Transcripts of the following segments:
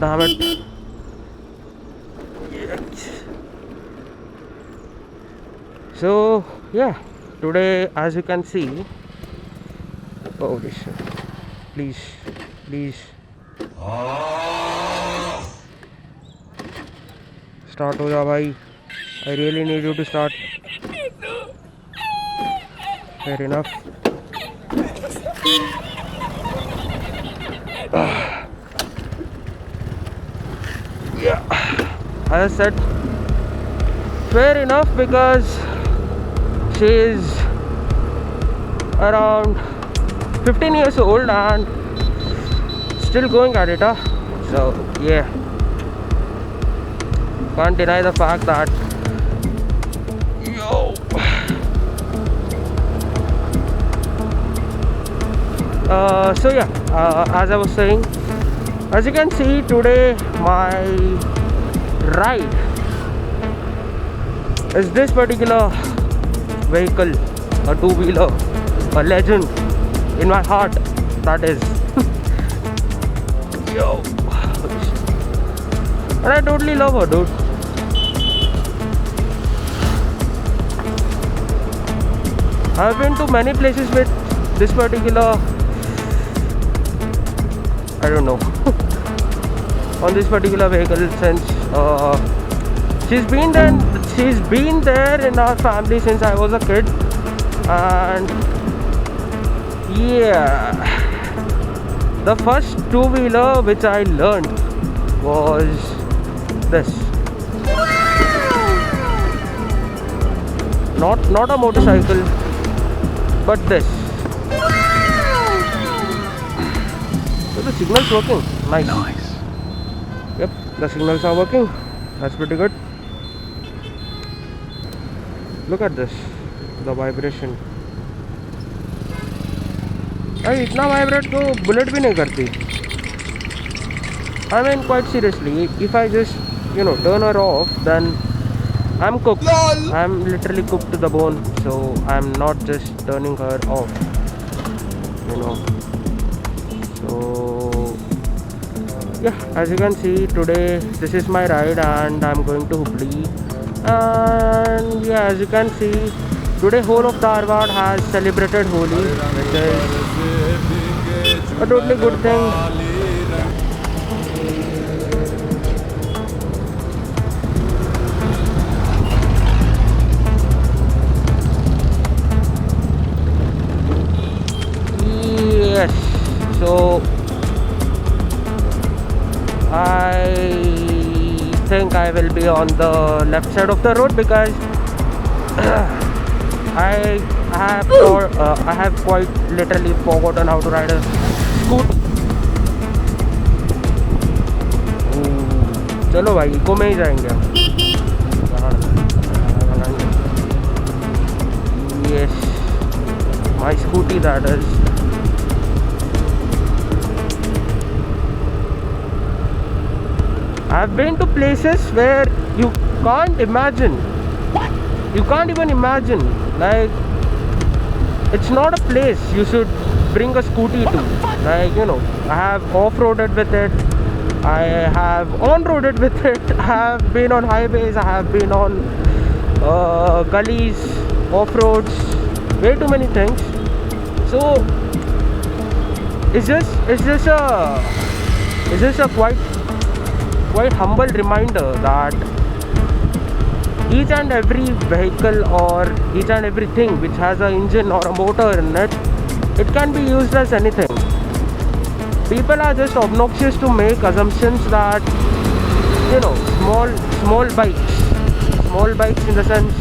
Damn it. So yeah, today as you can see, oh shit, please, please start हो जा भाई. I really need you to start. Fair enough. Yeah, as I said, fair enough, because she is around 15 years old and still going at it, huh? So yeah, can't deny the fact that yo. So yeah, as I was saying, as you can see today, my ride is this particular vehicle, a two-wheeler, a legend in my heart, that is. Yo, and I totally love her, dude. I've been to many places with this particular, I don't know, on this particular vehicle since she's been there in our family since I was a kid. And yeah, the first two-wheeler which I learned was this. Not a motorcycle, but this. So the signal's working. Nice. Yep, the signals are working. That's pretty good. Look at this, the vibration. अरे इतना vibrate तो bullet भी नहीं करती. I mean, quite seriously, if I just turn her off, then I'm cooked. I'm literally cooked to the bone. So I'm not just turning her off. So yeah, as you can see today, this is my ride and I'm going to Hubli. And yeah, as you can see, today whole of Dharwad has celebrated Holi, which is a totally good thing. Yes, so I think I will be on the left side of the road because I have quite literally forgotten how to ride a scooter. चलो भाई, eco में ही जाएंगे हम. Yes, my scooty, that is. I've been to places where you can't imagine. You can't even imagine. Like, it's not a place you should bring a scooty to. Like, I have off-roaded with it. I have on-roaded with it. I have been on highways. I have been on gullies, off-roads, way too many things. So it's just a quite humble reminder that each and every vehicle or each and everything which has an engine or a motor in it, it can be used as anything. People are just obnoxious to make assumptions that small bikes in the sense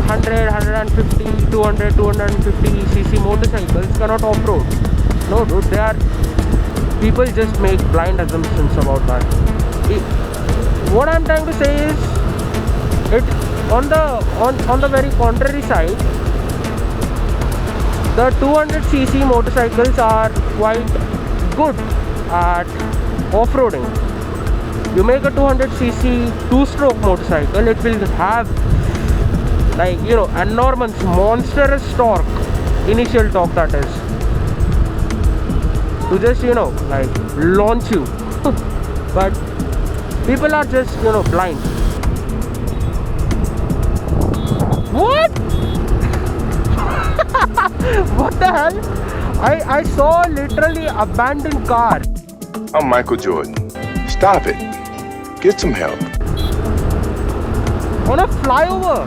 100, 150, 200, 250cc motorcycles cannot off-road. No dude, people just make blind assumptions about that. What I'm trying to say is, it on the very contrary side, the 200cc motorcycles are quite good at off-roading. You make a 200cc two-stroke motorcycle, it will have like enormous monstrous torque, initial torque, that is, to just like launch you. but people are just, you know, blind. What? What the hell? I saw literally abandoned car. I'm Michael Jordan. Stop it. Get some help. On a flyover.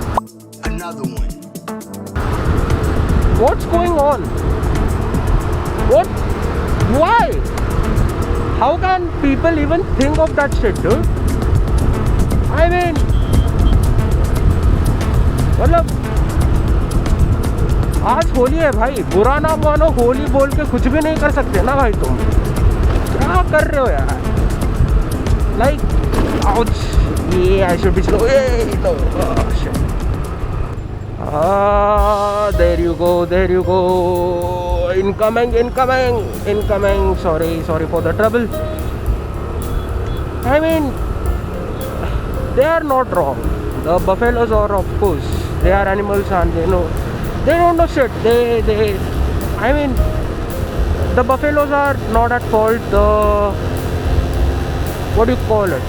Another one. What's going on? What? Why? How can people even think of that shit, dude? I mean, मतलब आज होली है भाई, बुरा ना मानो, होली बोल के कुछ भी नहीं कर सकते ना भाई। तुम क्या कर रहे हो यार? Like, ouch. Yeah, I should be slow. Yeah, no. Oh, shit. There you go, there you go. Incoming, incoming, incoming. Sorry for the trouble. I mean, they are not wrong. The buffaloes are, of course, they are animals and they don't know shit. I mean, the buffaloes are not at fault. The, what do you call it?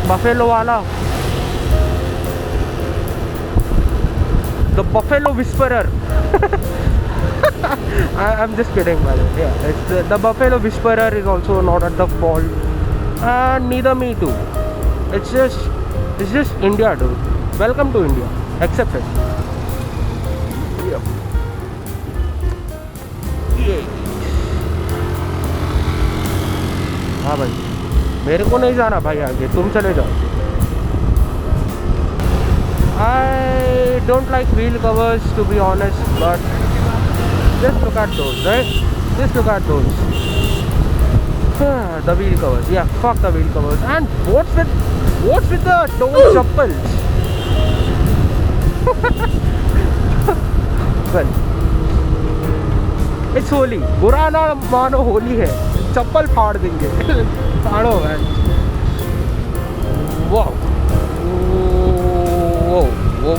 Buffalo wala. The buffalo whisperer. I'm just kidding, by the way. Yeah, it's the buffalo whisperer is also not at the fault, and neither me too. It's just India, dude. Welcome to India. Accept it. Yep. Yeah. हाँ भाई, मेरे को नहीं जाना भाई आगे, तुम चले जाओ. I don't like wheel covers, to be honest, but just look at those, right? Just look at those. The wheel covers, yeah, fuck the wheel covers. And what's with the toe chappals? Well, it's Holi, बुरा ना मानो, होली है, चप्पल फाड़ देंगे. फाड़ो man. Wow. Whoa,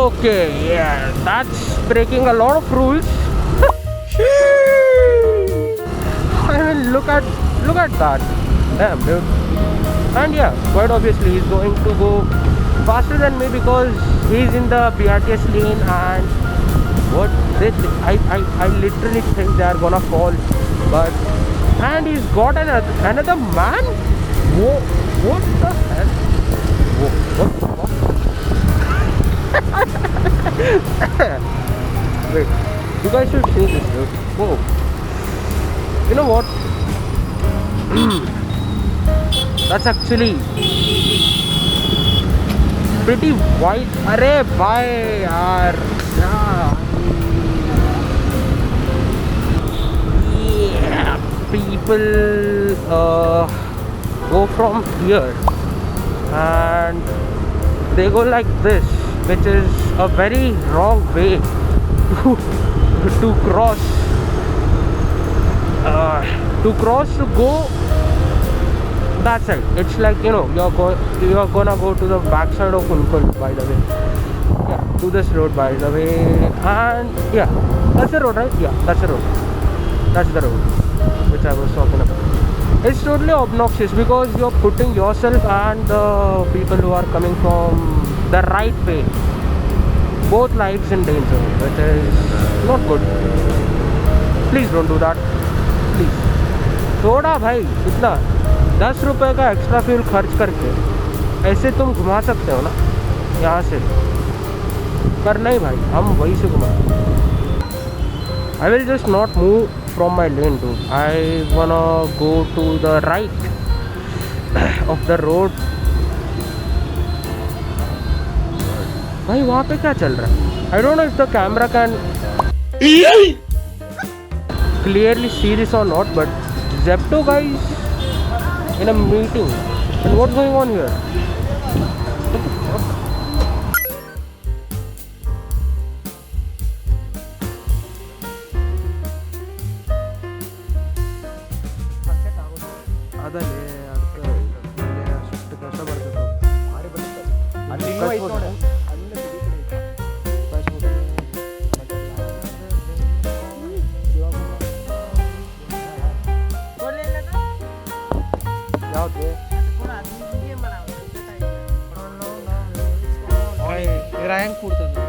okay, yeah, that's breaking a lot of rules. I mean, look at that. Damn, dude. And yeah, quite obviously he's going to go faster than me because he's in the BRTS lane, and what I literally think they are gonna fall. But and he's got another man. Whoa, what the hell? Whoa, what the fuck? Wait, you guys should see this, dude. Whoa. You know what? That's actually pretty wide. Arey bhai yaar. Yeah, people go from here and they go like this, which is a very wrong way to cross. To go that side. It's like, you know, you're gonna go to the backside of Unkul, by the way. Yeah, to this road, by the way. And yeah, that's the road, right? Yeah, that's the road. That's the road which I was talking about. It's totally obnoxious because you're putting yourself and the people who are coming from the right way, both lives in danger, which is not good. Please don't do that. Please. थोड़ा भाई, कितना 10 रुपए का extra fuel खर्च करके ऐसे तुम घुमा सकते हो ना, यहाँ से करना ही भाई, हम वहीं से घुमा. I will just not move from my lane, dude. I wanna go to the right of the road. भाई वहाँ पे क्या चल रहा है? I don't know if the camera can clearly see this or not, but Zepto guys in a meeting. And what's going on here? What the fuck? Okay. Rank पुरतं